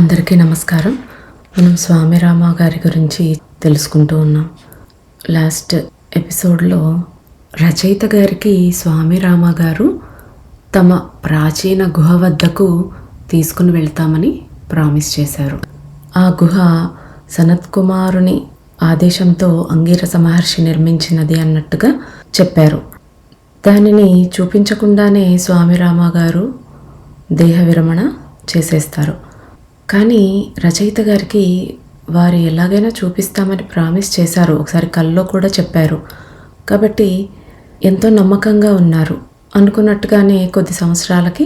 అందరికీ నమస్కారం. మనం స్వామి రామ గారి గురించి తెలుసుకుంటూ ఉన్నాం. లాస్ట్ ఎపిసోడ్లో రచయిత గారికి స్వామి రామ గారు తమ ప్రాచీన గుహ వద్దకు తీసుకుని వెళ్తామని ప్రామిస్ చేశారు. ఆ గుహ సనత్ కుమారుని ఆదేశంతో అంగీరస మహర్షి నిర్మించినది అన్నట్టుగా చెప్పారు. దానిని చూపించకుండానే స్వామి రామ గారు దేహ విరమణ చేసేస్తారు. కానీ రచయిత గారికి వారు ఎలాగైనా చూపిస్తామని ప్రామిస్ చేశారు. ఒకసారి కల్లో కూడా చెప్పారు. కాబట్టి ఎంతో నమ్మకంగా ఉన్నారు. అనుకున్నట్టుగానే కొద్ది సంవత్సరాలకి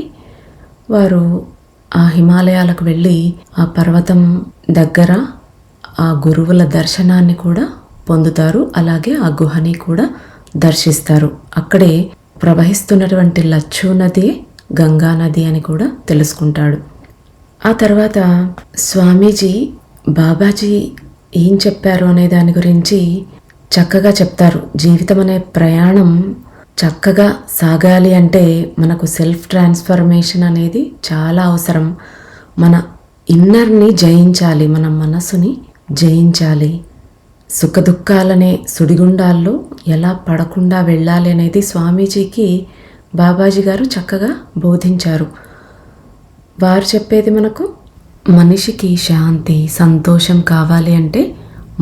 వారు ఆ హిమాలయాలకు వెళ్ళి ఆ పర్వతం దగ్గర ఆ గురువుల దర్శనాన్ని కూడా పొందుతారు. అలాగే ఆ గుహని కూడా దర్శిస్తారు. అక్కడే ప్రవహిస్తున్నటువంటి లచ్చు నది గంగా నది అని కూడా తెలుసుకుంటాడు. ఆ తర్వాత స్వామీజీ బాబాజీ ఏం చెప్పారు అనే దాని గురించి చక్కగా చెప్తారు. జీవితం అనే ప్రయాణం చక్కగా సాగాలి అంటే మనకు సెల్ఫ్ ట్రాన్స్ఫర్మేషన్ అనేది చాలా అవసరం. మన ఇన్నర్ని జయించాలి, మన మనసుని జయించాలి. సుఖదుఖాలనే సుడిగుండాల్లో ఎలా పడకుండా వెళ్ళాలి అనేది స్వామీజీకి బాబాజీ గారు చక్కగా బోధించారు. వారు చెప్పేది మనకు మనిషికి శాంతి, సంతోషం కావాలి అంటే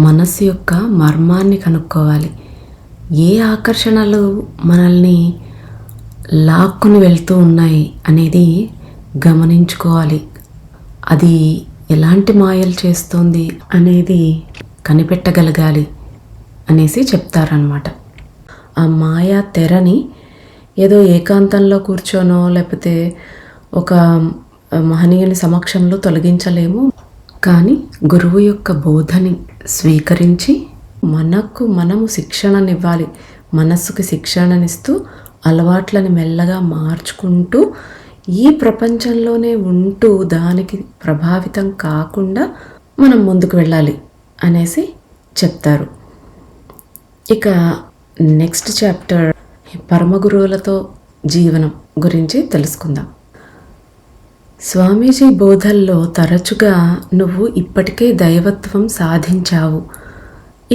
మనస్సు యొక్క మర్మాన్ని కనుక్కోవాలి. ఏ ఆకర్షణలు మనల్ని లాక్కుని వెళ్తూ ఉన్నాయి అనేది గమనించుకోవాలి. అది ఎలాంటి మాయలు చేస్తోంది అనేది కనిపెట్టగలగాలి అనేసి చెప్తారనమాట. ఆ మాయా తెరని ఏదో ఏకాంతంలో కూర్చోనో లేకపోతే ఒక మహనీయుని సమక్షంలో తొలగించలేము. కానీ గురువు యొక్క బోధని స్వీకరించి మనము శిక్షణనివ్వాలి. మనస్సుకి శిక్షణనిస్తూ అలవాట్లని మెల్లగా మార్చుకుంటూ ఈ ప్రపంచంలోనే ఉంటూ దానికి ప్రభావితం కాకుండా మనం ముందుకు వెళ్ళాలి అనేసి చెప్తారు. ఇక నెక్స్ట్ చాప్టర్ పరమగురువులతో జీవనం గురించి తెలుసుకుందాం. స్వామీజీ బోధల్లో తరచుగా నువ్వు ఇప్పటికే దైవత్వం సాధించావు,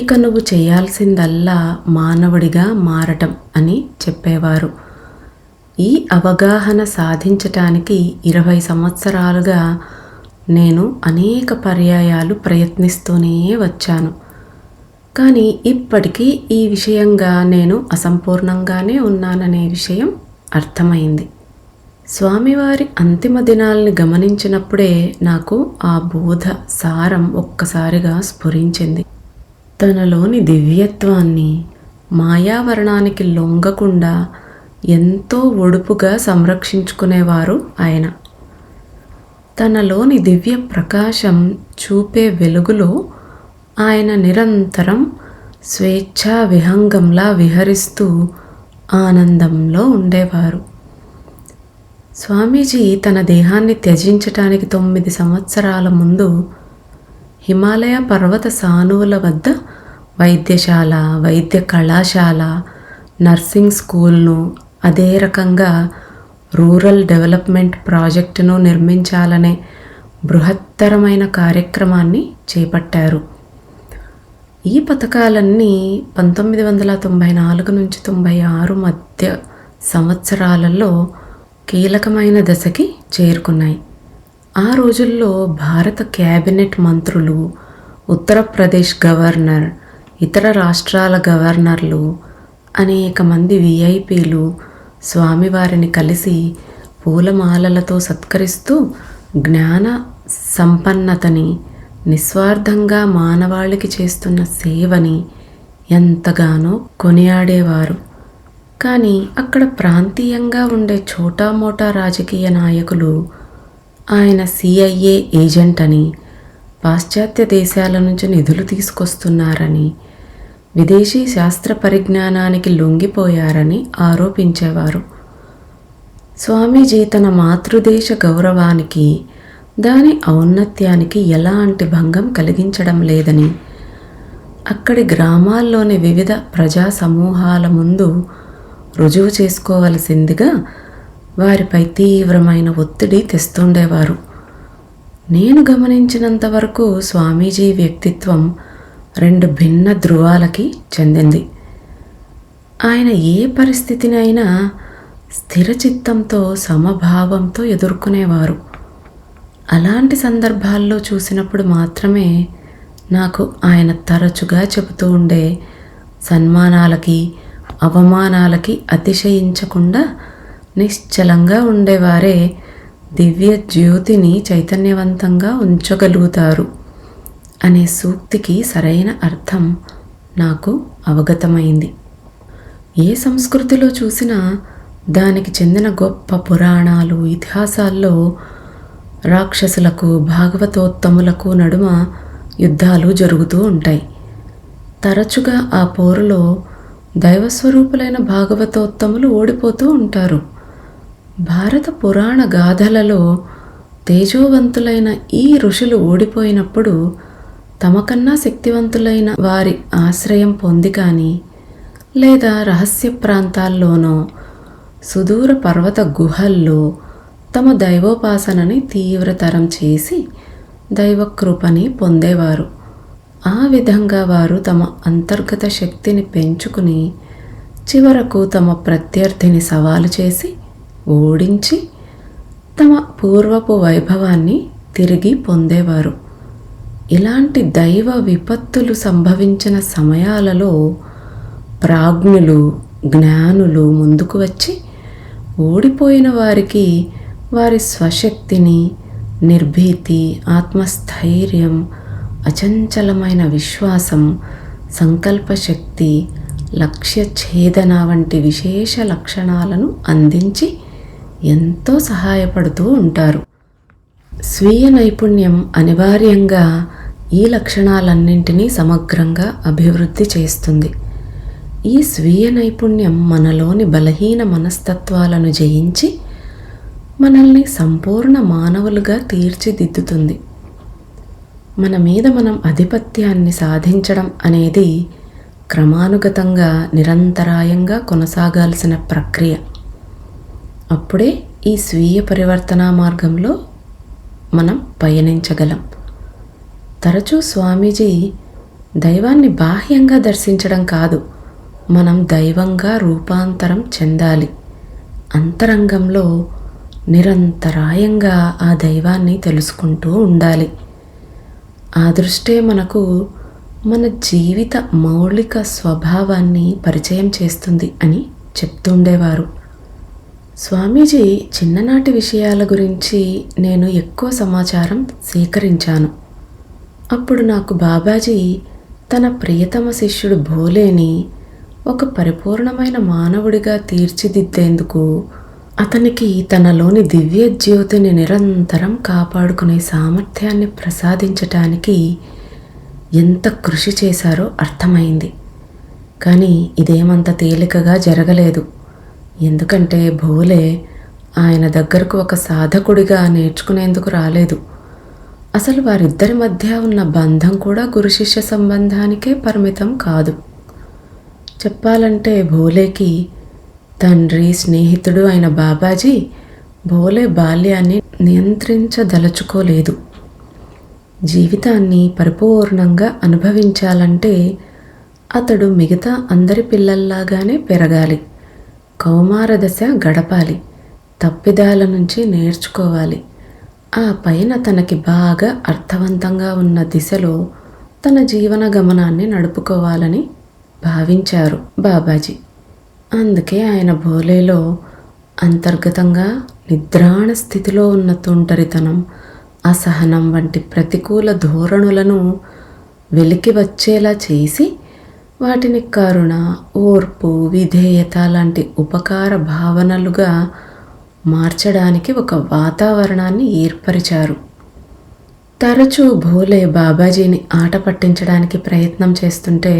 ఇక నువ్వు చేయాల్సిందల్లా మానవుడిగా మారటం అని చెప్పేవారు. ఈ అవగాహన సాధించటానికి 20 సంవత్సరాలుగా నేను అనేక పర్యాయాలు ప్రయత్నిస్తూనే వచ్చాను. కానీ ఇప్పటికీ ఈ విషయంగా నేను అసంపూర్ణంగానే ఉన్నాననే విషయం అర్థమైంది. స్వామివారి అంతిమ దినాల్ని గమనించినప్పుడే నాకు ఆ బోధ సారం ఒక్కసారిగా స్ఫురించింది. తనలోని దివ్యత్వాన్ని మాయావరణానికి లొంగకుండా ఎంతో ఒడుపుగా సంరక్షించుకునేవారు ఆయన. తనలోని దివ్య ప్రకాశం చూపే వెలుగులో ఆయన నిరంతరం స్వేచ్ఛా విహంగంలా విహరిస్తూ ఆనందంలో ఉండేవారు. స్వామీజీ తన దేహాన్ని త్యజించటానికి 9 సంవత్సరాల ముందు హిమాలయ పర్వత సానువుల వద్ద వైద్యశాల, వైద్య కళాశాల, నర్సింగ్ స్కూల్ను, అదే రకంగా రూరల్ డెవలప్మెంట్ ప్రాజెక్టును నిర్మించాలనే బృహత్తరమైన కార్యక్రమాన్ని చేపట్టారు. ఈ పథకాలన్నీ 1994 నుంచి 96 మధ్య సంవత్సరాలలో కీలకమైన దశకి చేరుకున్నాయి. ఆ రోజుల్లో భారత క్యాబినెట్ మంత్రులు, ఉత్తరప్రదేశ్ గవర్నర్, ఇతర రాష్ట్రాల గవర్నర్లు, అనేక మంది విఐపీలు స్వామివారిని కలిసి పూలమాలలతో సత్కరిస్తూ జ్ఞాన సంపన్నతని, నిస్వార్థంగా మానవాళికి చేస్తున్న సేవని ఎంతగానో కొనియాడేవారు. కానీ అక్కడ ప్రాంతీయంగా ఉండే చోటామోటా రాజకీయ నాయకులు ఆయన CIA ఏజెంట్ అని, పాశ్చాత్య దేశాల నుంచి నిధులు తీసుకొస్తున్నారని, విదేశీ శాస్త్ర పరిజ్ఞానానికి లొంగిపోయారని ఆరోపించేవారు. స్వామీజీ తన మాతృదేశ గౌరవానికి, దాని ఔన్నత్యానికి ఎలాంటి భంగం కలిగించడం లేదని, అక్కడి గ్రామాల్లోని వివిధ ప్రజా సమూహాల ముందు రుజువు చేసుకోవలసిందిగా వారిపై తీవ్రమైన ఒత్తిడి తెస్తుండేవారు. నేను గమనించినంత వరకు స్వామీజీ వ్యక్తిత్వం 2 భిన్న ధృవాలకి చెందింది. ఆయన ఏ పరిస్థితినైనా స్థిరచిత్తంతో సమభావంతో ఎదుర్కొనేవారు. అలాంటి సందర్భాల్లో చూసినప్పుడు మాత్రమే నాకు ఆయన తరచుగా చెబుతూ ఉండే సన్మానాలకి అవమానాలకి అతిశయించకుండా నిశ్చలంగా ఉండేవారే దివ్య జ్యోతిని చైతన్యవంతంగా ఉంచగలుగుతారు అనే సూక్తికి సరైన అర్థం నాకు అవగతమైంది. ఏ సంస్కృతిలో చూసినా దానికి చెందిన గొప్ప పురాణాలు ఇతిహాసాల్లో రాక్షసులకు భాగవతోత్తములకు నడుమ యుద్ధాలు జరుగుతూ ఉంటాయి. తరచుగా ఆ పోరులో దైవస్వరూపులైన భాగవతోత్తములు ఓడిపోతూ ఉంటారు. భారత పురాణ గాథలలో తేజోవంతులైన ఈ ఋషులు ఓడిపోయినప్పుడు తమకన్నా శక్తివంతులైన వారి ఆశ్రయం పొంది కానీ లేదా రహస్య ప్రాంతాల్లోనో సుదూర పర్వత గుహల్లో తమ దైవోపాసనని తీవ్రతరం చేసి దైవకృపని పొందేవారు. ఆ విధంగా వారు తమ అంతర్గత శక్తిని పెంచుకుని చివరకు తమ ప్రత్యర్థిని సవాలు చేసి ఓడించి తమ పూర్వపు వైభవాన్ని తిరిగి పొందేవారు. ఇలాంటి దైవ విపత్తులు సంభవించిన సమయాలలో ప్రాజ్ఞులు జ్ఞానులు ముందుకు వచ్చి ఓడిపోయిన వారికి వారి స్వశక్తిని, నిర్భీతి, ఆత్మస్థైర్యం, అచంచలమైన విశ్వాసం, సంకల్పశక్తి, లక్ష్య ఛేదన వంటి విశేష లక్షణాలను అందించి ఎంతో సహాయపడుతూ ఉంటారు. స్వీయ నైపుణ్యం అనివార్యంగా ఈ లక్షణాలన్నింటినీ సమగ్రంగా అభివృద్ధి చేస్తుంది. ఈ స్వీయ నైపుణ్యం మనలోని బలహీన మనస్తత్వాలను జయించి మనల్ని సంపూర్ణ మానవులుగా తీర్చిదిద్దుతుంది. మన మీద మనం ఆధిపత్యాన్ని సాధించడం అనేది క్రమానుగతంగా నిరంతరాయంగా కొనసాగాల్సిన ప్రక్రియ. అప్పుడే ఈ స్వీయ పరివర్తన మార్గంలో మనం పయనించగలం. తరచూ స్వామీజీ దైవాన్ని బాహ్యంగా దర్శించడం కాదు, మనం దైవంగా రూపాంతరం చెందాలి. అంతరంగంలో నిరంతరాయంగా ఆ దైవాన్ని తెలుసుకుంటూ ఉండాలి. ఆ దృష్టే మనకు మన జీవిత మౌలిక స్వభావాన్ని పరిచయం చేస్తుంది అని చెప్తుండేవారు. స్వామీజీ చిన్ననాటి విషయాల గురించి నేను ఎక్కువ సమాచారం సేకరించాను. అప్పుడు నాకు బాబాజీ తన ప్రియతమ శిష్యుడు భోలేని ఒక పరిపూర్ణమైన మానవుడిగా తీర్చిదిద్దేందుకు అతనికి తనలోని దివ్య జ్యోతిని నిరంతరం కాపాడుకునే సామర్థ్యాన్ని ప్రసాదించటానికి ఎంత కృషి చేశారో అర్థమైంది. కానీ ఇదేమంత తేలికగా జరగలేదు. ఎందుకంటే భోలే ఆయన దగ్గరకు ఒక సాధకుడిగా నేర్చుకునేందుకు రాలేదు. అసలు వారిద్దరి మధ్య ఉన్న బంధం కూడా గురు శిష్య సంబంధానికే పరిమితం కాదు. చెప్పాలంటే భోలేకి తండ్రి స్నేహితుడు అయిన బాబాజీ భోలే బాల్యాన్ని నియంత్రించదలుచుకోలేదు. జీవితాన్ని పరిపూర్ణంగా అనుభవించాలంటే అతడు మిగతా అందరి పిల్లల్లాగానే పెరగాలి. కౌమార దశ గడపాలి. తప్పిదాల నుంచి నేర్చుకోవాలి. ఆ పైన తనకి బాగా అర్థవంతంగా ఉన్న దిశలో తన జీవన గమనాన్ని నడుపుకోవాలని భావించారు బాబాజీ. అందుకే ఆయన భోలేలో అంతర్గతంగా నిద్రాణ స్థితిలో ఉన్న తుంటరితనం, అసహనం వంటి ప్రతికూల ధోరణులను వెలికి వచ్చేలా చేసి వాటిని కరుణ, ఓర్పు, విధేయత లాంటి ఉపకార భావనలుగా మార్చడానికి ఒక వాతావరణాన్ని ఏర్పరిచారు. తరచూ భోలే బాబాజీని ఆట పట్టించడానికి ప్రయత్నం చేస్తుంటే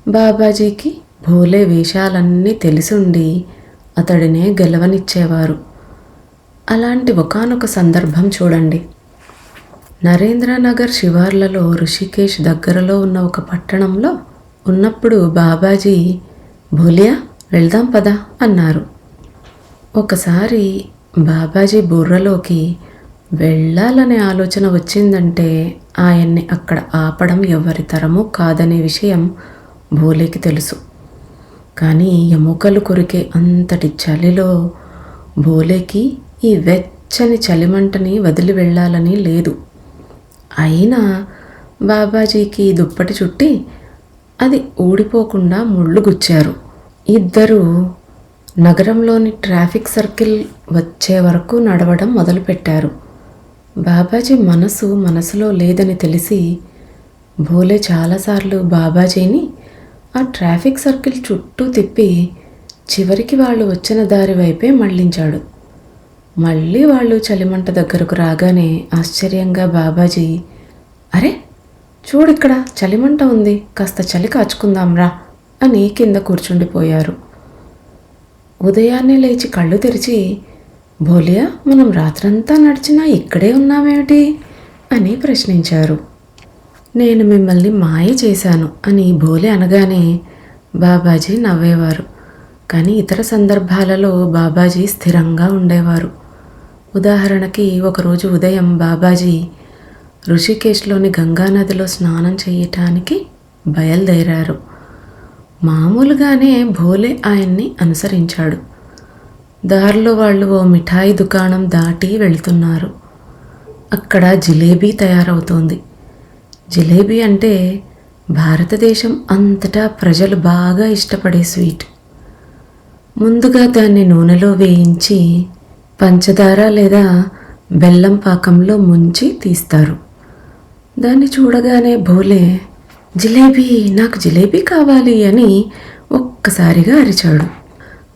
బాబాజీకి భోలే వేషాలన్నీ తెలిసుండి అతడినే గెలవనిచ్చేవారు. అలాంటి ఒకానొక సందర్భం చూడండి. నరేంద్రనగర్ శివార్లలో ఋషికేశ్ దగ్గరలో ఉన్న ఒక పట్టణంలో ఉన్నప్పుడు బాబాజీ భోలియా వెళ్దాం పదా అన్నారు. ఒకసారి బాబాజీ బుర్రలోకి వెళ్ళాలనే ఆలోచన వచ్చిందంటే ఆయన్ని అక్కడ ఆపడం ఎవరి తరమూ కాదనే విషయం భోలేకి తెలుసు. కానీ ఎముకలు కొరికే అంతటి చలిలో భోలేకి ఈ వెచ్చని చలిమంటని వదిలి వెళ్ళాలని లేదు. అయినా బాబాజీకి దుప్పటి చుట్టి అది ఊడిపోకుండా ముళ్ళు గుచ్చారు. ఇద్దరూ నగరంలోని ట్రాఫిక్ సర్కిల్ వచ్చే వరకు నడవడం మొదలుపెట్టారు. బాబాజీ మనసులో లేదని తెలిసి భోలే చాలాసార్లు బాబాజీని ఆ ట్రాఫిక్ సర్కిల్ చుట్టూ తిప్పి చివరికి వాళ్ళు వచ్చిన దారి వైపే మళ్ళించాడు. మళ్ళీ వాళ్ళు చలిమంట దగ్గరకు రాగానే ఆశ్చర్యంగా బాబాజీ, అరే చూడిక్కడ చలిమంట ఉంది, కాస్త చలి కాచుకుందాంరా అని కింద కూర్చుండిపోయారు. ఉదయాన్నే లేచి కళ్ళు తెరిచి, భోలియా మనం రాత్రంతా నడిచినా ఇక్కడే ఉన్నామేమిటి అని ప్రశ్నించారు. నేను మిమ్మల్ని మాయ చేశాను అని భోలే అనగానే బాబాజీ నవ్వేవారు. కానీ ఇతర సందర్భాలలో బాబాజీ స్థిరంగా ఉండేవారు. ఉదాహరణకి ఒకరోజు ఉదయం బాబాజీ ఋషికేశ్లోని గంగానదిలో స్నానం చేయటానికి బయలుదేరారు. మామూలుగానే భోలే ఆయన్ని అనుసరించాడు. దారిలో వాళ్ళు ఓ మిఠాయి దుకాణం దాటి వెళుతున్నారు. అక్కడ జిలేబీ తయారవుతోంది. జిలేబీ అంటే భారతదేశం అంతటా ప్రజలు బాగా ఇష్టపడే స్వీట్. ముందుగా దాన్ని నూనెలో వేయించి పంచదార లేదా బెల్లం పాకంలో ముంచి తీస్తారు. దాన్ని చూడగానే భోలే, జిలేబీ, నాకు జిలేబీ కావాలి అని ఒక్కసారిగా అరిచాడు.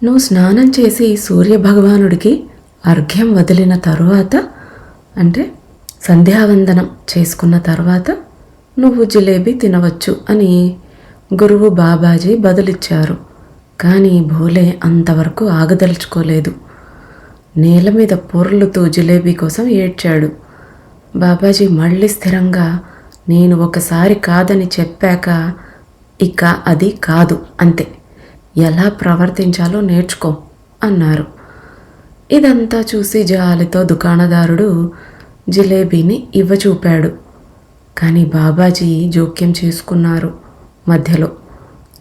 నువ్వు స్నానం చేసి సూర్యభగవానుడికి అర్ఘ్యం వదిలిన తరువాత, అంటే సంధ్యావందనం చేసుకున్న తర్వాత నువ్వు జిలేబీ తినవచ్చు అని గురువు బాబాజీ బదులిచ్చారు. కానీ భోలే అంతవరకు ఆగదలుచుకోలేదు. నేల మీద పొర్లుతూ జిలేబీ కోసం ఏడ్చాడు. బాబాజీ మళ్ళీ స్థిరంగా, నేను ఒకసారి కాదని చెప్పాక ఇక అది కాదు, అంతే, ఎలా ప్రవర్తించాలో నేర్చుకో అన్నారు. ఇదంతా చూసి జాలితో దుకాణదారుడు జిలేబీని ఇవ్వచూపాడు. కానీ బాబాజీ జోక్యం చేసుకున్నారు. మధ్యలో,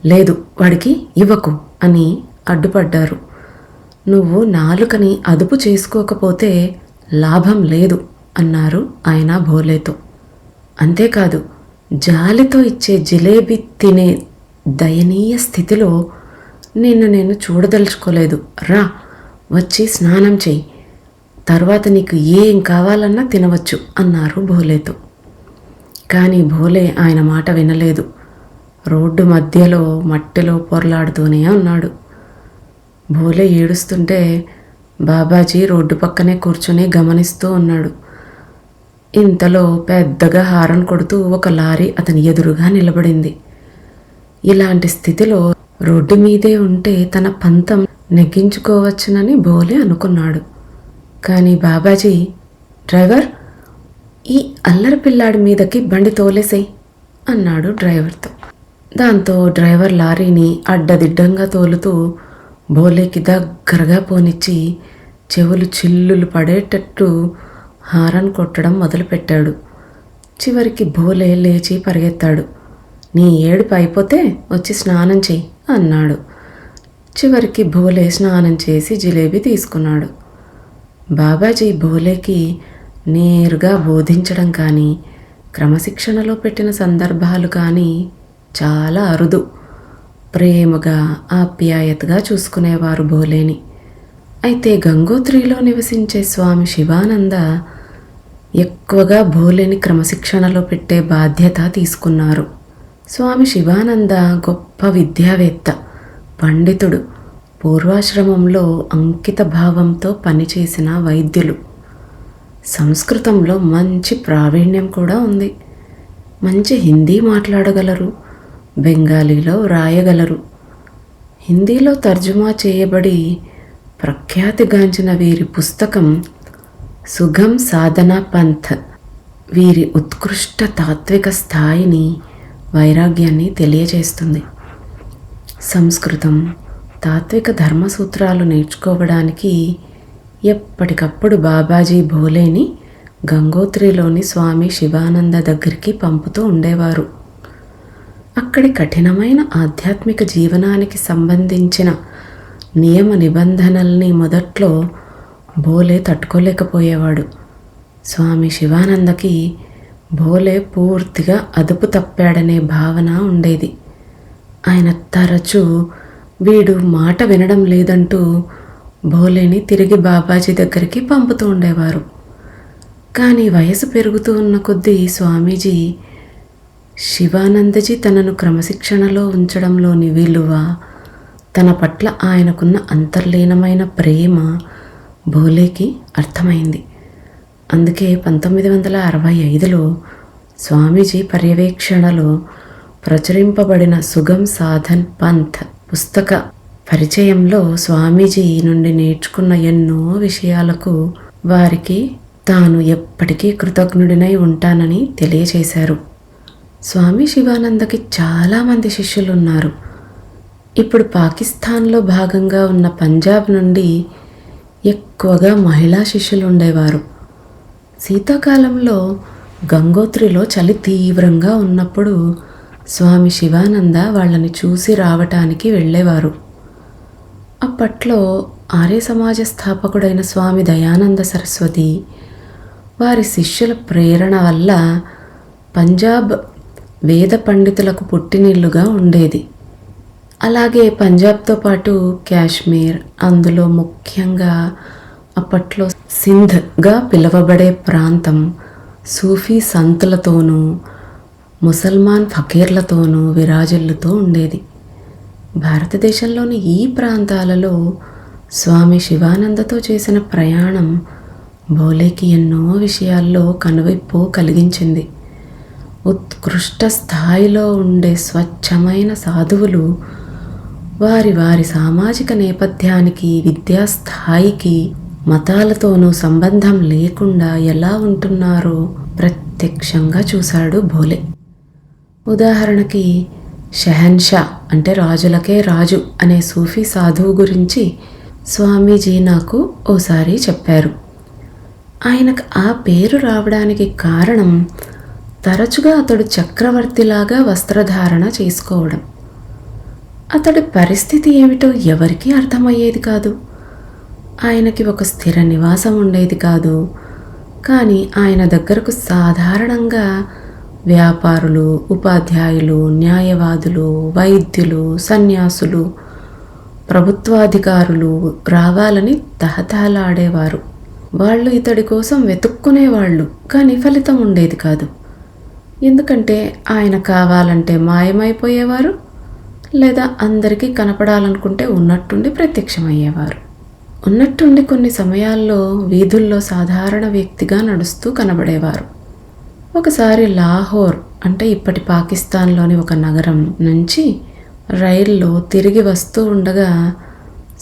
లేదు వాడికి ఇవ్వకు అని అడ్డుపడ్డారు. నువ్వు నాలుకని అదుపు చేసుకోకపోతే లాభం లేదు అన్నారు ఆయన భోలేతో. అంతేకాదు, జాలితో ఇచ్చే జిలేబీ తినే దయనీయ స్థితిలో నిన్ను నేను చూడదలుచుకోలేదు. రా, వచ్చి స్నానం చెయ్యి, తర్వాత నీకు ఏం కావాలన్నా తినవచ్చు అన్నారు భోలేతో. కానీ భోలే ఆయన మాట వినలేదు. రోడ్డు మధ్యలో మట్టిలో పొరలాడుతూనే ఉన్నాడు. భోలే ఏడుస్తుంటే బాబాజీ రోడ్డు పక్కనే కూర్చొని గమనిస్తూ ఉన్నాడు. ఇంతలో పెద్దగా హారన్ కొడుతూ ఒక లారీ అతని ఎదురుగా నిలబడింది. ఇలాంటి స్థితిలో రోడ్డు మీదే ఉంటే తన పంతం నెగ్గించుకోవచ్చునని భోలే అనుకున్నాడు. కానీ బాబాజీ, డ్రైవర్, ఈ అల్లరి పిల్లాడి మీదకి బండి తోలేసేయ్ అన్నాడు డ్రైవర్తో. దాంతో డ్రైవర్ లారీని అడ్డదిడ్డంగా తోలుతూ భోలేకి దగ్గరగా పోనిచ్చి చెవులు చిల్లులు పడేటట్టు హారన్ కొట్టడం మొదలుపెట్టాడు. చివరికి భోలే లేచి పరిగెత్తాడు. నీ ఏడుపు అయిపోతే వచ్చి స్నానం చెయ్యి అన్నాడు. చివరికి భోలే స్నానం చేసి జిలేబీ తీసుకున్నాడు. బాబాజీ భోలేకి నేరుగా బోధించడం కానీ క్రమశిక్షణలో పెట్టిన సందర్భాలు కానీ చాలా అరుదు. ప్రేమగా ఆప్యాయతగా చూసుకునేవారు భోలేని. అయితే గంగోత్రిలో నివసించే స్వామి శివానంద ఎక్కువగా భోలేని క్రమశిక్షణలో పెట్టే బాధ్యత తీసుకున్నారు. స్వామి శివానంద గొప్ప విద్యావేత్త, పండితుడు, పూర్వాశ్రమంలో అంకిత భావంతో పనిచేసిన వైద్యులు. సంస్కృతంలో మంచి ప్రావీణ్యం కూడా ఉంది. మంచి హిందీ మాట్లాడగలరు, బెంగాలీలో రాయగలరు. హిందీలో తర్జుమా చేయబడి ప్రఖ్యాతిగాంచిన వీరి పుస్తకం సుగం సాధనా పంథ్ వీరి ఉత్కృష్ట తాత్విక స్థాయిని, వైరాగ్యాన్ని తెలియజేస్తుంది. సంస్కృతం, తాత్విక ధర్మసూత్రాలు నేర్చుకోవడానికి ఎప్పటికప్పుడు బాబాజీ భోలేని గంగోత్రిలోని స్వామి శివానంద దగ్గరికి పంపుతూ ఉండేవారు. అక్కడి కఠినమైన ఆధ్యాత్మిక జీవనానికి సంబంధించిన నియమ నిబంధనల్ని మొదట్లో భోలే తట్టుకోలేకపోయేవాడు. స్వామి శివానందకి భోలే పూర్తిగా అదుపు తప్పాడనే భావన ఉండేది. ఆయన తరచూ వీడు మాట వినడం లేదంటూ భోలేని తిరిగి బాబాజీ దగ్గరికి పంపుతూ ఉండేవారు. కానీ వయసు పెరుగుతూ ఉన్న కొద్దీ స్వామీజీ శివానందజీ తనను క్రమశిక్షణలో ఉంచడంలోని విలువ, తన పట్ల ఆయనకున్న అంతర్లీనమైన ప్రేమ భోలేకి అర్థమైంది. అందుకే 1965లో స్వామీజీ పర్యవేక్షణలో ప్రచురింపబడిన సుగమ్ సాధన్ పంథ్ పుస్తక పరిచయంలో స్వామీజీ నుండి నేర్చుకున్న ఎన్నో విషయాలకు వారికి తాను ఎప్పటికీ కృతజ్ఞుడినై ఉంటానని తెలియచేశారు. స్వామి శివానందకి చాలామంది శిష్యులున్నారు. ఇప్పుడు పాకిస్తాన్లో భాగంగా ఉన్న పంజాబ్ నుండి ఎక్కువగా మహిళా శిష్యులు ఉండేవారు. శీతాకాలంలో గంగోత్రిలో చలి తీవ్రంగా ఉన్నప్పుడు స్వామి శివానంద వాళ్ళని చూసి రావటానికి వెళ్ళేవారు. అప్పట్లో ఆర్య సమాజ స్థాపకుడైన స్వామి దయానంద సరస్వతి వారి శిష్యుల ప్రేరణ వల్ల పంజాబ్ వేద పండితులకు పుట్టినిల్లుగా ఉండేది. అలాగే పంజాబ్తో పాటు కాశ్మీర్, అందులో ముఖ్యంగా అప్పట్లో సింధ్గా పిలువబడే ప్రాంతం సూఫీ సంతులతోనూ ముసల్మాన్ ఫకీర్లతోనూ విరాజిల్లుతూ ఉండేది. భారతదేశంలోని ఈ ప్రాంతాలలో స్వామి శివానందతో చేసిన ప్రయాణం భోలేకి ఎన్నో విషయాల్లో కనువిప్పు కలిగించింది. ఉత్కృష్ట స్థాయిలో ఉండే స్వచ్ఛమైన సాధువులు వారి వారి సామాజిక నేపథ్యానికి, విద్యా స్థాయికి, మతాలతోనూ సంబంధం లేకుండా ఎలా ఉంటున్నారో ప్రత్యక్షంగా చూశాడు భోలే. ఉదాహరణకి షెహన్షా అంటే రాజులకే రాజు అనే సూఫీ సాధువు గురించి స్వామీజీ నాకు ఓసారి చెప్పారు. ఆయనకు ఆ పేరు రావడానికి కారణం తరచుగా అతడు చక్రవర్తిలాగా వస్త్రధారణ చేసుకోవడం. అతడి పరిస్థితి ఏమిటో ఎవరికీ అర్థమయ్యేది కాదు. ఆయనకి ఒక స్థిర నివాసం ఉండేది కాదు. కానీ ఆయన దగ్గరకు సాధారణంగా వ్యాపారులు, ఉపాధ్యాయులు, న్యాయవాదులు, వైద్యులు, సన్యాసులు, ప్రభుత్వాధికారులు రావాలని తహతహలాడేవారు. వాళ్ళు ఇతడి కోసం వెతుక్కునేవాళ్ళు, కానీ ఫలితం ఉండేది కాదు. ఎందుకంటే ఆయన కావాలంటే మాయమైపోయేవారు, లేదా అందరికీ కనపడాలనుకుంటే ఉన్నట్టుండి ప్రత్యక్షమయ్యేవారు. ఉన్నట్టుండి కొన్ని సమయాల్లో వీధుల్లో సాధారణ వ్యక్తిగా నడుస్తూ కనబడేవారు. ఒకసారి లాహోర్ అంటే ఇప్పటి పాకిస్తాన్లోని ఒక నగరం నుంచి రైల్లో తిరిగి వస్తూ ఉండగా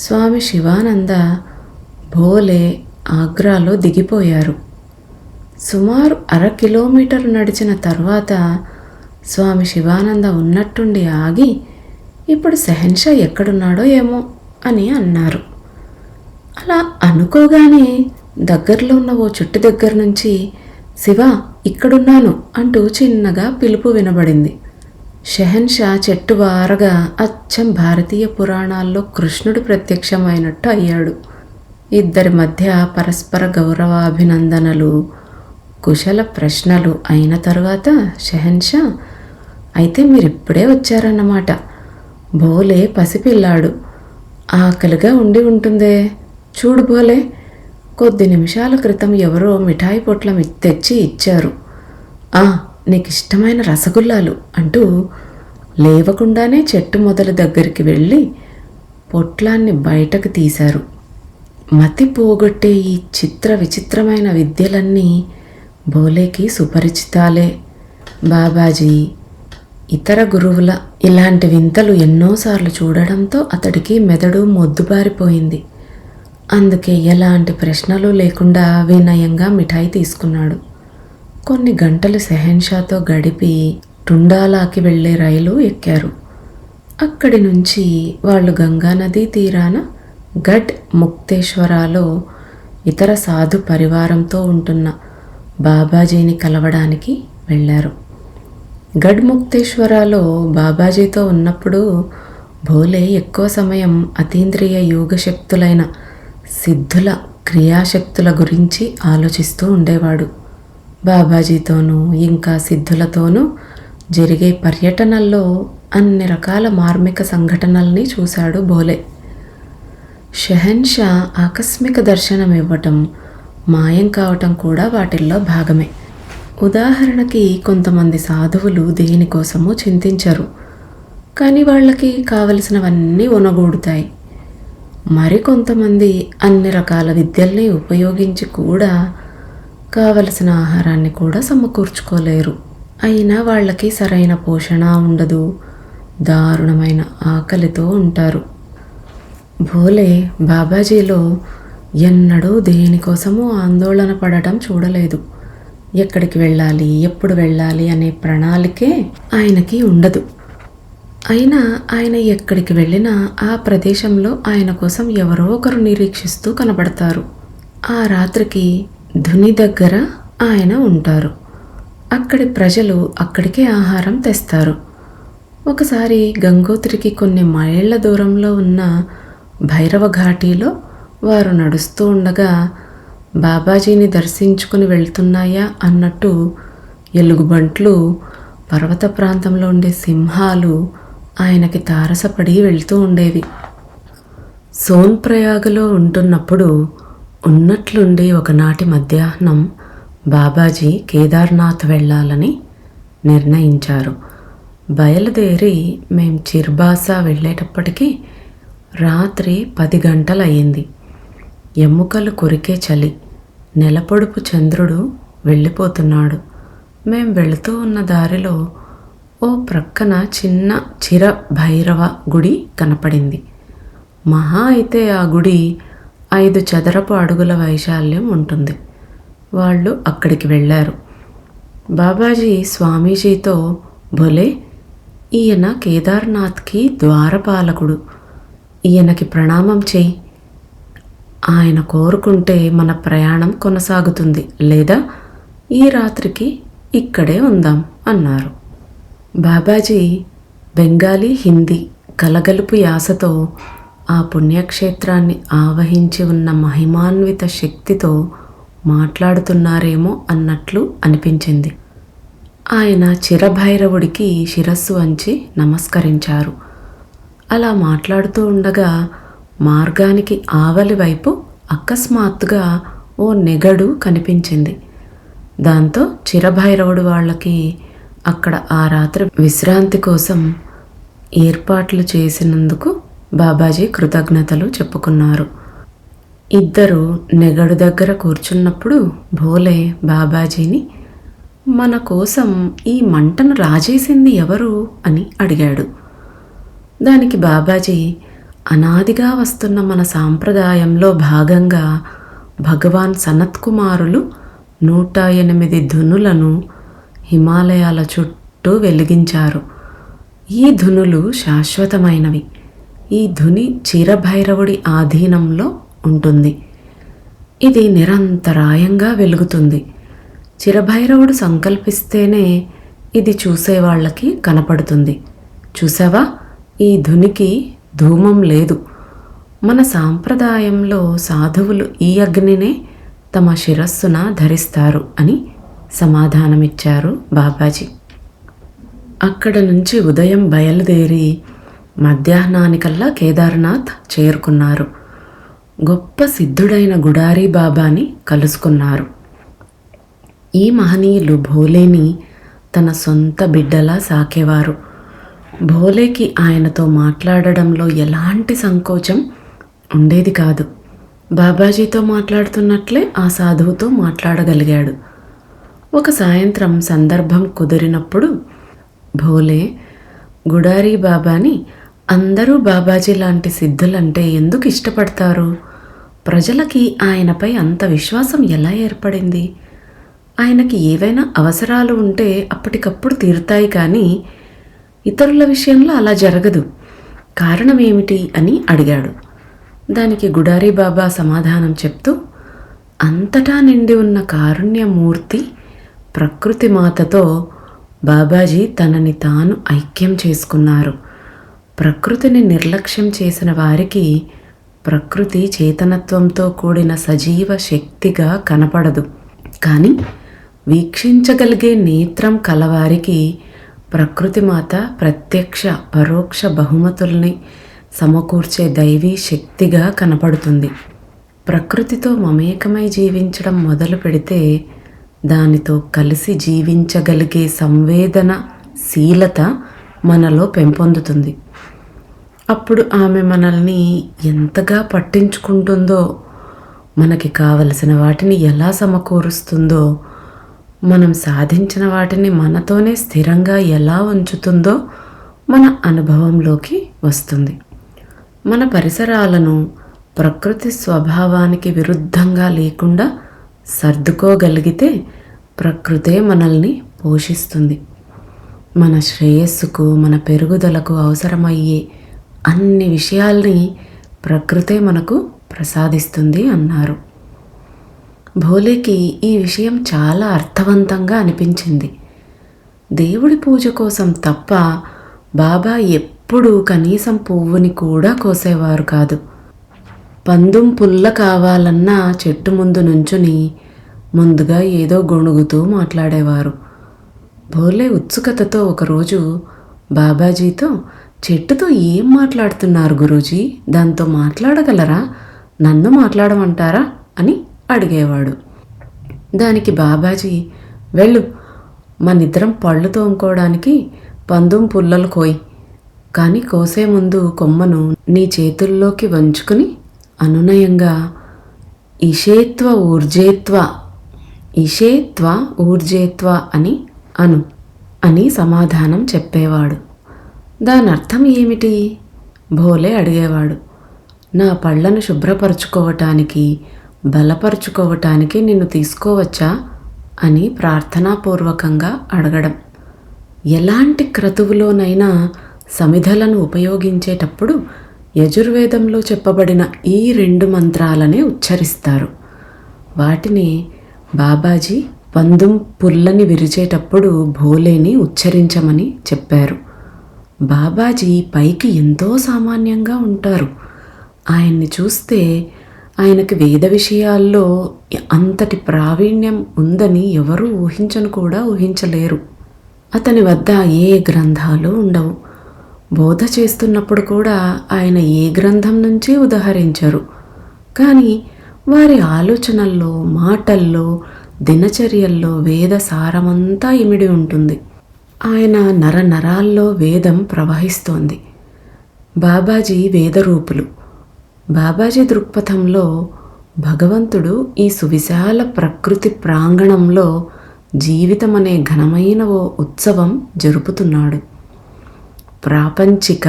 స్వామి శివానంద భోలే ఆగ్రాలో దిగిపోయారు. సుమారు 1/2 కిలోమీటర్ నడిచిన తర్వాత స్వామి శివానంద ఉన్నట్టుండి ఆగి, ఇప్పుడు షెహన్షా ఎక్కడున్నాడో ఏమో అని అన్నారు. అలా అనుకోగానే దగ్గరలో ఉన్న ఓ చెట్టు దగ్గర నుంచి శివ ఇక్కడున్నాను అంటూ చిన్నగా పిలుపు వినబడింది. షెహన్షా చెట్టు వారగా అచ్చం భారతీయ పురాణాల్లో కృష్ణుడు ప్రత్యక్షమైనట్టు అయ్యాడు. ఇద్దరి మధ్య పరస్పర గౌరవాభినందనలు, కుశల ప్రశ్నలు అయిన తర్వాత షెహన్షా, అయితే మీరిప్పుడే వచ్చారన్నమాట. భోలే పసిపిల్లాడు, ఆకలిగా ఉండి ఉంటుందే. చూడు భోలే, కొద్ది నిమిషాల క్రితం ఎవరో మిఠాయి పొట్లం తెచ్చి ఇచ్చారు. నీకు ఇష్టమైన రసగుల్లాలు అంటూ లేవకుండానే చెట్టు మొదల దగ్గరికి వెళ్ళి పొట్లాన్ని బయటకు తీశారు. మతి పోగొట్టే ఈ చిత్ర విచిత్రమైన విద్యలన్నీ భోలేకి సుపరిచితాలే. బాబాజీ, ఇతర గురువుల ఇలాంటి వింతలు ఎన్నోసార్లు చూడడంతో అతడికి మెదడు మొద్దుబారిపోయింది. అందుకే ఎలాంటి ప్రశ్నలు లేకుండా వినయంగా మిఠాయి తీసుకున్నాడు. కొన్ని గంటలు షెహన్షాతో గడిపి టుండాలాకి వెళ్ళే రైలు ఎక్కారు. అక్కడి నుంచి వాళ్ళు గంగానదీ తీరాన గఢ్ ముక్తేశ్వరాలో ఇతర సాధు పరివారంతో ఉంటున్న బాబాజీని కలవడానికి వెళ్ళారు. గఢ్ముక్తేశ్వరాలో బాబాజీతో ఉన్నప్పుడు భోలే ఎక్కువ సమయం అతీంద్రియ యోగశక్తులైన సిద్ధుల క్రియాశక్తుల గురించి ఆలోచిస్తూ ఉండేవాడు. బాబాజీతోనూ ఇంకా సిద్ధులతోనూ జరిగే పర్యటనల్లో అన్ని రకాల మార్మిక సంఘటనల్ని చూశాడు భోలే. షెహన్షా ఆకస్మిక దర్శనం ఇవ్వటం, మాయం కావటం కూడా వాటిల్లో భాగమే. ఉదాహరణకి కొంతమంది సాధువులు దేనికోసమూ చింతించరు, కానీ వాళ్ళకి కావలసినవన్నీ ఉనగూడుతాయి. మరికొంతమంది అన్ని రకాల విద్యల్ని ఉపయోగించి కూడా కావలసిన ఆహారాన్ని కూడా సమకూర్చుకోలేరు. అయినా వాళ్ళకి సరైన పోషణ ఉండదు, దారుణమైన ఆకలితో ఉంటారు. భోలే బాబాజీలో ఎన్నడూ దేనికోసమూ ఆందోళన పడటం చూడలేదు. ఎక్కడికి వెళ్ళాలి, ఎప్పుడు వెళ్ళాలి అనే ప్రణాళికే ఆయనకి ఉండదు. అయినా ఆయన ఎక్కడికి వెళ్ళినా ఆ ప్రదేశంలో ఆయన కోసం ఎవరో ఒకరు నిరీక్షిస్తూ కనబడతారు. ఆ రాత్రికి ధుని దగ్గర ఆయన ఉంటారు. అక్కడి ప్రజలు అక్కడికే ఆహారం తెస్తారు. ఒకసారి గంగోత్రికి కొన్ని మైళ్ళ దూరంలో ఉన్న భైరవ ఘాటీలో వారు నడుస్తూ ఉండగా బాబాజీని దర్శించుకుని వెళ్తున్నాయా అన్నట్టు ఎలుగుబంట్లు, పర్వత ప్రాంతంలో ఉండే సింహాలు ఆయనకి తారసపడి వెళ్తూ ఉండేవి. సోన్ప్రయాగలో ఉంటున్నప్పుడు ఉన్నట్లుండి ఒకనాటి మధ్యాహ్నం బాబాజీ కేదార్నాథ్ వెళ్ళాలని నిర్ణయించారు. బయలుదేరి మేం చిర్బాసా వెళ్ళేటప్పటికీ రాత్రి 10 గంటలయ్యింది. ఎముకలు కొరికే చలి, నెలపొడుపు చంద్రుడు వెళ్ళిపోతున్నాడు. మేం వెళుతూ ఉన్న దారిలో ఓ ప్రక్కన చిన్న చిర భైరవ గుడి కనపడింది. మహా అయితే ఆ గుడి 5 చదరపు అడుగుల వైశాల్యం ఉంటుంది. వాళ్ళు అక్కడికి వెళ్ళారు. బాబాజీ స్వామీజీతో, భోలే, ఈయన కేదార్నాథ్కి ద్వారపాలకుడు, ఈయనకి ప్రణామం చెయ్యి. ఆయన కోరుకుంటే మన ప్రయాణం కొనసాగుతుంది, లేదా ఈ రాత్రికి ఇక్కడే ఉందాం అన్నారు. బాబాజీ బెంగాలీ, హిందీ కలగలుపు యాసతో ఆ పుణ్యక్షేత్రాన్ని ఆవహించి ఉన్న మహిమాన్విత శక్తితో మాట్లాడుతున్నారేమో అన్నట్లు అనిపించింది. ఆయన చిరభైరవుడికి శిరస్సు వంచి నమస్కరించారు. అలా మాట్లాడుతూ ఉండగా మార్గానికి ఆవలి వైపు అకస్మాత్తుగా ఓ నెగడు కనిపించింది. దాంతో చిరభైరవుడు వాళ్ళకి అక్కడ ఆ రాత్రి విశ్రాంతి కోసం ఏర్పాట్లు చేసినందుకు బాబాజీ కృతజ్ఞతలు చెప్పుకున్నారు. ఇద్దరు నెగడు దగ్గర కూర్చున్నప్పుడు భోలే బాబాజీని, మన కోసం ఈ మంటను రాజేసింది ఎవరు అని అడిగాడు. దానికి బాబాజీ, అనాదిగా వస్తున్న మన సాంప్రదాయంలో భాగంగా భగవాన్ సనత్ కుమారులు 108 ధునులను హిమాలయాల చుట్టూ వెలిగించారు. ఈ ధునులు శాశ్వతమైనవి. ఈ ధుని చిరభైరవుడి ఆధీనంలో ఉంటుంది. ఇది నిరంతరాయంగా వెలుగుతుంది. చిరభైరవుడు సంకల్పిస్తేనే ఇది చూసేవాళ్ళకి కనపడుతుంది. చూసావా, ఈ ధునికి ధూమం లేదు. మన సాంప్రదాయంలో సాధువులు ఈ అగ్నినే తమ శిరస్సున ధరిస్తారు అని సమాధానమిచ్చారు బాబాజీ. అక్కడ నుంచి ఉదయం బయలుదేరి మధ్యాహ్నానికల్లా కేదార్నాథ్ చేరుకున్నారు. గొప్ప సిద్ధుడైన గుడారీ బాబాని కలుసుకున్నారు. ఈ మహనీయులు భోలేని తన సొంత బిడ్డలా సాకేవారు. భోలేకి ఆయనతో మాట్లాడడంలో ఎలాంటి సంకోచం ఉండేది కాదు. బాబాజీతో మాట్లాడుతున్నట్లే ఆ సాధువుతో మాట్లాడగలిగాడు. ఒక సాయంత్రం సందర్భం కుదిరినప్పుడు భోలే గుడారీ బాబాని, అందరూ బాబాజీ లాంటి సిద్ధులంటే ఎందుకు ఇష్టపడతారు? ప్రజలకి ఆయనపై అంత విశ్వాసం ఎలా ఏర్పడింది? ఆయనకి ఏవైనా అవసరాలు ఉంటే అప్పటికప్పుడు తీరుతాయి, కానీ ఇతరుల విషయంలో అలా జరగదు. కారణం ఏమిటి అని అడిగాడు. దానికి గుడారీ బాబా సమాధానం చెప్తూ, అంతటా నిండి ఉన్న కారుణ్యమూర్తి ప్రకృతి మాతతో బాబాజీ తనని తాను ఐక్యం చేసుకున్నారు. ప్రకృతిని నిర్లక్ష్యం చేసిన వారికి ప్రకృతి చేతనత్వంతో కూడిన సజీవ శక్తిగా కనపడదు. కానీ వీక్షించగలిగే నేత్రం కలవారికి ప్రకృతి మాత ప్రత్యక్ష పరోక్ష బహుమతుల్ని సమకూర్చే దైవీ శక్తిగా కనపడుతుంది. ప్రకృతితో మమేకమై జీవించడం మొదలు పెడితే దానితో కలిసి జీవించగలిగే సంవేదనశీలత మనలో పెంపొందుతుంది. అప్పుడు ఆమె మనల్ని ఎంతగా పట్టించుకుంటుందో, మనకి కావలసిన వాటిని ఎలా సమకూరుస్తుందో, మనం సాధించిన వాటిని మనతోనే స్థిరంగా ఎలా ఉంచుతుందో మన అనుభవంలోకి వస్తుంది. మన పరిసరాలను ప్రకృతి స్వభావానికి విరుద్ధంగా లేకుండా సర్దుకోగలిగితే ప్రకృతే మనల్ని పోషిస్తుంది. మన శ్రేయస్సుకు, మన పెరుగుదలకు అవసరమయ్యే అన్ని విషయాల్ని ప్రకృతే మనకు ప్రసాదిస్తుంది అన్నారు. భోలేకి ఈ విషయం చాలా అర్థవంతంగా అనిపించింది. దేవుడి పూజ కోసం తప్ప బాబా ఎప్పుడూ కనీసం పువ్వుని కూడా కోసేవారు కాదు. పందుం పుల్ల కావాలన్నా చెట్టు ముందు నుంచుని ముందుగా ఏదో గొణుగుతూ మాట్లాడేవారు. భోలే ఉత్సుకతతో ఒకరోజు బాబాజీతో, చెట్టుతో ఏం మాట్లాడుతున్నారు గురూజీ? దాంతో మాట్లాడగలరా? నన్ను మాట్లాడమంటారా అని అడిగేవాడు. దానికి బాబాజీ, వెళ్ళు, మనిద్దరం పళ్ళు తోముకోవడానికి పందుం పుల్లలు కోయి, కానీ కోసే ముందు కొమ్మను నీ చేతుల్లోకి వంచుకుని అనునయంగా ఇషేత్వ ఊర్జేత్వ అని సమాధానం చెప్పేవాడు. దాని అర్థం ఏమిటి? భోలే అడిగేవాడు. నా పళ్ళను శుభ్రపరచుకోవటానికి, బలపరుచుకోవటానికి నిన్ను తీసుకోవచ్చా అని ప్రార్థనాపూర్వకంగా అడగడం. ఎలాంటి క్రతువులోనైనా సమిధలను ఉపయోగించేటప్పుడు యజుర్వేదంలో చెప్పబడిన ఈ 2 మంత్రాలనే ఉచ్చరిస్తారు. వాటిని బాబాజీ పందుం పుల్లని విరిచేటప్పుడు భోలేని ఉచ్చరించమని చెప్పారు. బాబాజీ పైకి ఎంతో సామాన్యంగా ఉంటారు. ఆయన్ని చూస్తే ఆయనకి వేద విషయాల్లో అంతటి ప్రావీణ్యం ఉందని ఎవరూ ఊహించలేరు. అతని వద్ద ఏ గ్రంథాలు ఉండవు. బోధ చేస్తున్నప్పుడు కూడా ఆయన ఏ గ్రంథం నుంచి ఉదహరించరు. కానీ వారి ఆలోచనల్లో, మాటల్లో, దినచర్యల్లో వేద సారమంతా ఇమిడి ఉంటుంది. ఆయన నరనరాల్లో వేదం ప్రవహిస్తోంది. బాబాజీ వేదరూపులు. బాబాజీ దృక్పథంలో భగవంతుడు ఈ సువిశాల ప్రకృతి ప్రాంగణంలో జీవితం అనే ఘనమైన ఓ ఉత్సవం జరుపుతున్నాడు. ప్రాపంచిక,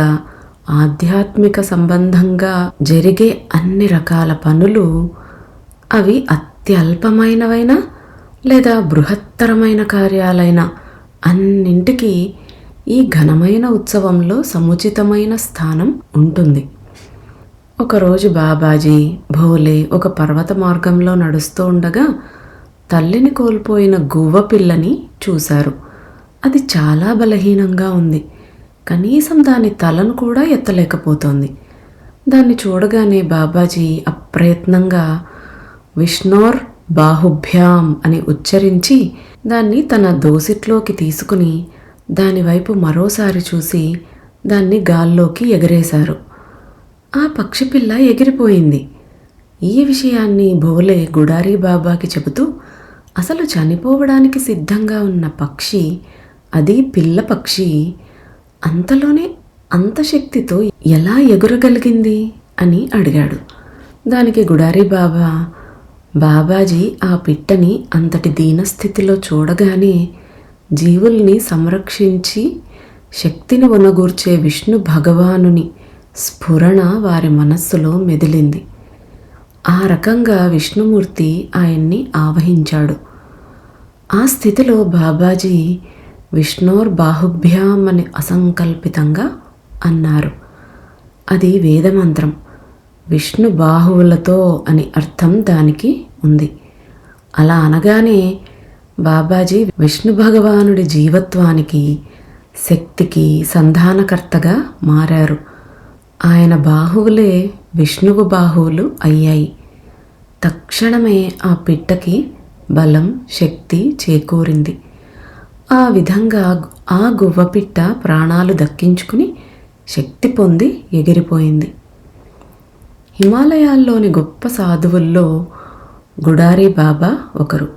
ఆధ్యాత్మిక సంబంధంగా జరిగే అన్ని రకాల పనులు, అవి అత్యల్పమైనవైనా లేదా బృహత్తరమైన కార్యాలైనా అన్నింటికీ ఈ ఘనమైన ఉత్సవంలో సముచితమైన స్థానం ఉంటుంది. ఒకరోజు బాబాజీ, భోలే ఒక పర్వత మార్గంలో నడుస్తూ ఉండగా తల్లిని కోల్పోయిన గువ్వ పిల్లని చూశారు. అది చాలా బలహీనంగా ఉంది. కనీసం దాని తలను కూడా ఎత్తలేకపోతోంది. దాన్ని చూడగానే బాబాజీ అప్రయత్నంగా విష్ణోర్ బాహుభ్యాం అని ఉచ్చరించి దాన్ని తన దోసిట్లోకి తీసుకుని దానివైపు మరోసారి చూసి దాన్ని గాల్లోకి ఎగరేశారు. ఆ పక్షిపిల్ల ఎగిరిపోయింది. ఈ విషయాన్ని భోలే గుడారీ బాబాకి చెబుతూ, అసలు చనిపోవడానికి సిద్ధంగా ఉన్న పక్షి, అది పిల్ల పక్షి, అంతలోనే అంత శక్తితో ఎలా ఎగురగలిగింది అని అడిగాడు. దానికి గుడారీ బాబా, బాబాజీ ఆ పిట్టని అంతటి దీనస్థితిలో చూడగానే జీవుల్ని సంరక్షించి శక్తిని ఒనగూర్చే విష్ణు భగవానుని స్ఫురణ వారి మనస్సులో మెదిలింది. ఆ రకంగా విష్ణుమూర్తి ఆయన్ని ఆవహించాడు. ఆ స్థితిలో బాబాజీ విష్ణోర్ బాహుభ్యాం అని అసంకల్పితంగా అన్నారు. అది వేదమంత్రం. విష్ణు బాహువులతో అని అర్థం దానికి ఉంది. అలా అనగానే బాబాజీ విష్ణు భగవానుడి జీవత్వానికి, శక్తికి సంధానకర్తగా మారారు. ఆయన బాహువులే విష్ణువు బాహువులు అయ్యాయి. తక్షణమే ఆ పిట్టకి బలం, శక్తి చేకూరింది. ఆ విధంగా ఆ గువ్వపిట్ట ప్రాణాలు దక్కించుకుని శక్తి పొంది ఎగిరిపోయింది. హిమాలయాల్లోని గొప్ప సాధువుల్లో గుడారీ బాబా ఒకరు.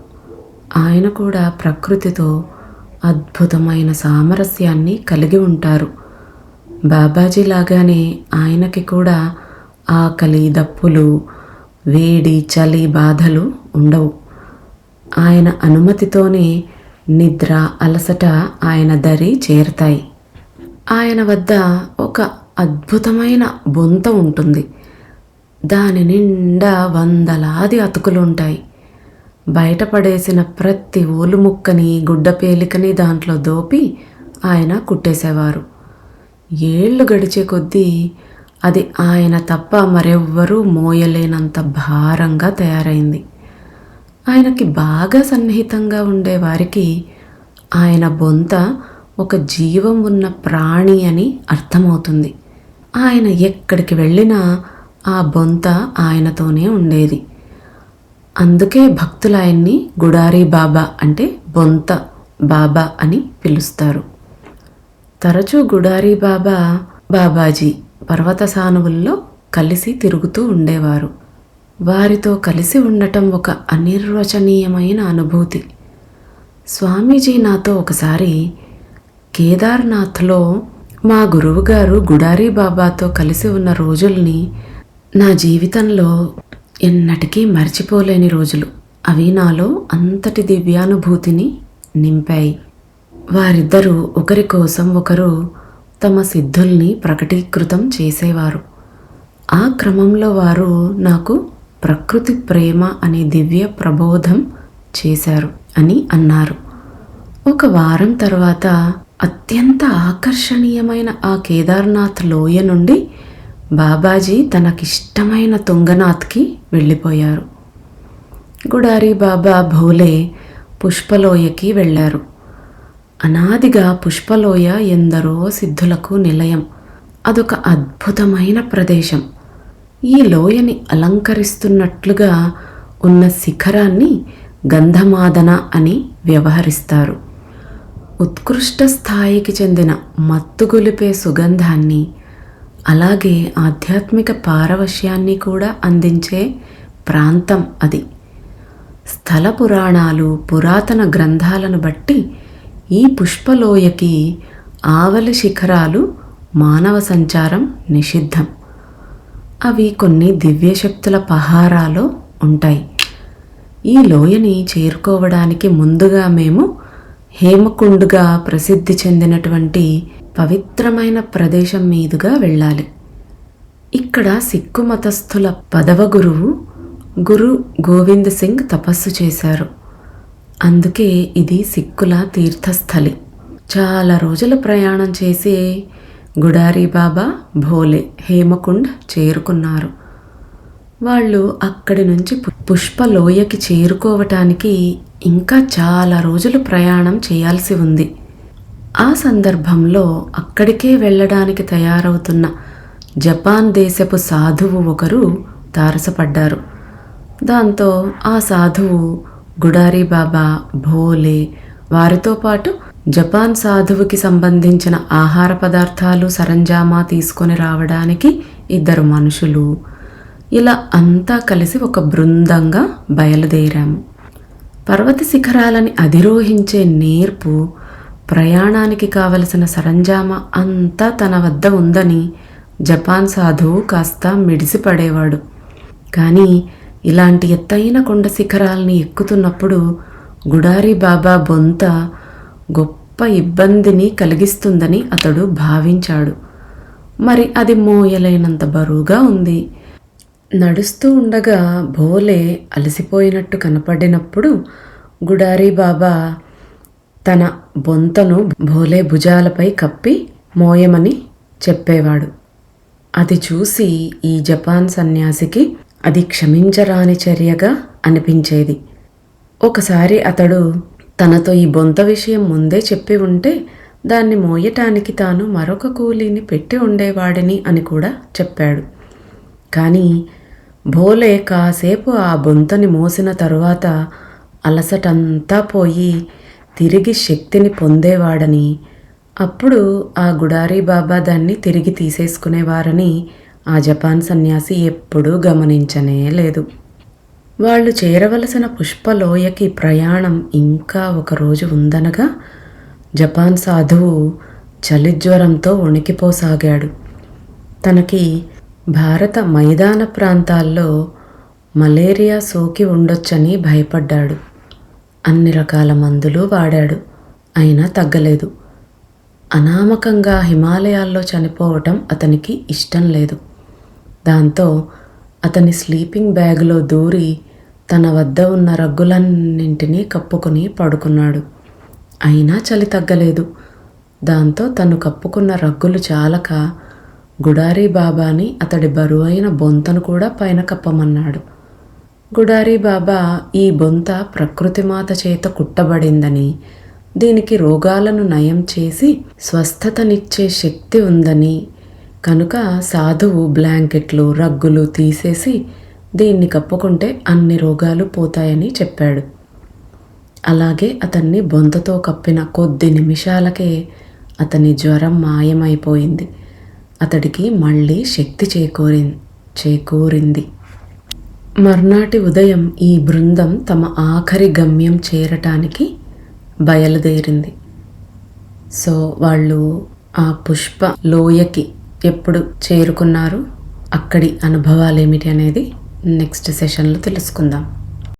ఆయన కూడా ప్రకృతితో అద్భుతమైన సామరస్యాన్ని కలిగి ఉంటారు. బాబాజీ లాగానే ఆయనకి కూడా ఆకలి, దప్పులు, వేడి, చలి, బాధలు ఉండవు. ఆయన అనుమతితోనే నిద్ర, అలసట ఆయన దరి చేరతాయి. ఆయన వద్ద ఒక అద్భుతమైన బొంత ఉంటుంది. దాని నిండా వందలాది అతుకులుంటాయి. బయటపడేసిన ప్రతి ఓలు ముక్కని, గుడ్డ పేలికని దాంట్లో దోపి ఆయన కుట్టేసేవారు. ఏళ్ళు గడిచే కొద్దీ అది ఆయన తప్ప మరెవ్వరూ మోయలేనంత భారంగా తయారైంది. ఆయనకి బాగా సన్నిహితంగా ఉండేవారికి ఆయన బొంత ఒక జీవం ఉన్న ప్రాణి అని అర్థమవుతుంది. ఆయన ఎక్కడికి వెళ్ళినా ఆ బొంత ఆయనతోనే ఉండేది. అందుకే భక్తులు ఆయన్ని గుడారీ బాబా అంటే బొంత బాబా అని పిలుస్తారు. తరచూ గుడారీ బాబా, బాబాజీ పర్వత సానువుల్లో కలిసి తిరుగుతూ ఉండేవారు. వారితో కలిసి ఉండటం ఒక అనిర్వచనీయమైన అనుభూతి. స్వామీజీ నాతో ఒకసారి కేదార్నాథ్లో మా గురువుగారు గుడారీ బాబాతో కలిసి ఉన్న రోజుల్ని నా జీవితంలో ఎన్నటికీ మర్చిపోలేని రోజులు. అవి నాలో అంతటి దివ్యానుభూతిని నింపాయి. వారిద్దరూ ఒకరి కోసం ఒకరు తమ సిద్ధుల్ని ప్రకటీకృతం చేసేవారు. ఆ క్రమంలో వారు నాకు ప్రకృతి ప్రేమ అనే దివ్య ప్రబోధం చేశారు అని అన్నారు. ఒక వారం తర్వాత అత్యంత ఆకర్షణీయమైన ఆ కేదార్నాథ్ లోయ నుండి బాబాజీ తనకిష్టమైన తుంగనాథ్కి వెళ్ళిపోయారు. గుడారీ బాబా భోలే పుష్పలోయకి వెళ్ళారు. అనాదిగా పుష్పలోయ ఎందరో సిద్ధులకు నిలయం. అదొక అద్భుతమైన ప్రదేశం. ఈ లోయని అలంకరిస్తున్నట్లుగా ఉన్న శిఖరాన్ని గంధమాదన అని వ్యవహరిస్తారు. ఉత్కృష్ట స్థాయికి చెందిన మత్తుగొలిపే సుగంధాన్ని, అలాగే ఆధ్యాత్మిక పారవశ్యాన్ని కూడా అందించే ప్రాంతం అది. స్థల పురాణాలు, పురాతన గ్రంథాలను బట్టి ఈ పుష్పలోయకి ఆవలి శిఖరాలు మానవ సంచారం నిషిద్ధం. అవి కొన్ని దివ్యశక్తుల పహారాలో ఉంటాయి. ఈ లోయని చేరుకోవడానికి ముందుగా మేము హేమకుండ్గా ప్రసిద్ధి చెందినటువంటి పవిత్రమైన ప్రదేశం మీదుగా వెళ్ళాలి. ఇక్కడ సిక్కు మతస్థుల పదవ గురువు గురు గోవింద్ సింగ్ తపస్సు చేశారు. అందుకే ఇది సిక్కుల తీర్థస్థలి. చాలా రోజుల ప్రయాణం చేసి గుడారీ బాబా భోలే హేమకుండ్ చేరుకున్నారు. వాళ్ళు అక్కడి నుంచి పుష్పలోయకి చేరుకోవటానికి ఇంకా చాలా రోజులు ప్రయాణం చేయాల్సి ఉంది. ఆ సందర్భంలో అక్కడికే వెళ్ళడానికి తయారవుతున్న జపాన్ దేశపు సాధువు ఒకరు తారసపడ్డారు. దాంతో ఆ సాధువు గుడారీ బాబా, భోలే, వారితో పాటు జపాన్ సాధువుకి సంబంధించిన ఆహార పదార్థాలు, సరంజామా తీసుకొని రావడానికి 2 మనుషులు, ఇలా అంతా కలిసి ఒక బృందంగా బయలుదేరాము. పర్వత శిఖరాలని అధిరోహించే నేర్పు, ప్రయాణానికి కావలసిన సరంజామా అంతా తన వద్ద ఉందని జపాన్ సాధువు కాస్త మిడిసిపడేవాడు. కానీ ఇలాంటి ఎత్తైన కొండ శిఖరాల్ని ఎక్కుతున్నప్పుడు గుడారీ బాబా బొంత గొప్ప ఇబ్బందిని కలిగిస్తుందని అతడు భావించాడు. మరి అది మోయలేనంత బరువుగా ఉంది. నడుస్తూ ఉండగా భోలే అలసిపోయినట్టు కనపడినప్పుడు గుడారీ బాబా తన బొంతను భోలే భుజాలపై కప్పి మోయమని చెప్పేవాడు. అది చూసి ఈ జపాన్ సన్యాసికి అది క్షమించరాని చర్యగా అనిపించేది. ఒకసారి అతడు తనతో ఈ బొంత విషయం ముందే చెప్పి ఉంటే దాన్ని మోయటానికి తాను మరొక కూలీని పెట్టి ఉండేవాడిని అని కూడా చెప్పాడు. కానీ భోలే కాసేపు ఆ బొంతని మోసిన తరువాత అలసటంతా పోయి తిరిగి శక్తిని పొందేవాడని, అప్పుడు ఆ గుడారీ బాబా దాన్ని తిరిగి తీసేసుకునేవారని ఆ జపాన్ సన్యాసి ఎప్పుడూ గమనించనే లేదు. వాళ్ళు చేరవలసిన పుష్పలోయకి ప్రయాణం ఇంకా ఒకరోజు ఉందనగా జపాన్ సాధువు చలిజ్వరంతో వణికిపోసాగాడు. తనకి భారత మైదాన ప్రాంతాల్లో మలేరియా సోకి ఉండొచ్చని భయపడ్డాడు. అన్ని రకాల మందులు వాడాడు, అయినా తగ్గలేదు. అనామకంగా హిమాలయాల్లో చనిపోవటం అతనికి ఇష్టం లేదు. దాంతో అతని స్లీపింగ్ బ్యాగ్లో దూరి తన వద్ద ఉన్న రగ్గులన్నింటినీ కప్పుకుని పడుకున్నాడు. అయినా చలి తగ్గలేదు. దాంతో తను కప్పుకున్న రగ్గులు చాలక గుడారీ బాబాని అతడి బరువైన బొంతను కూడా పైన కప్పమన్నాడు. గుడారీ బాబా ఈ బొంత ప్రకృతిమాత చేత కుట్టబడిందని, దీనికి రోగాలను నయం చేసి స్వస్థతనిచ్చే శక్తి ఉందని, కనుక సాధువు బ్లాంకెట్లు రగ్గులు తీసేసి దీన్ని కప్పుకుంటే అన్ని రోగాలు పోతాయని చెప్పాడు. అలాగే అతన్ని బొంతతో కప్పిన కొద్ది నిమిషాలకే అతని జ్వరం మాయమైపోయింది. అతడికి మళ్ళీ శక్తి చేకూరింది. మర్నాటి ఉదయం ఈ బృందం తమ ఆఖరి గమ్యం చేరటానికి బయలుదేరింది. సో వాళ్ళు ఆ పుష్ప లోయకి ఎప్పుడు చేరుకున్నారు, అక్కడి అనుభవాలు ఏమిటి అనేది నెక్స్ట్ సెషన్లో తెలుసుకుందాం.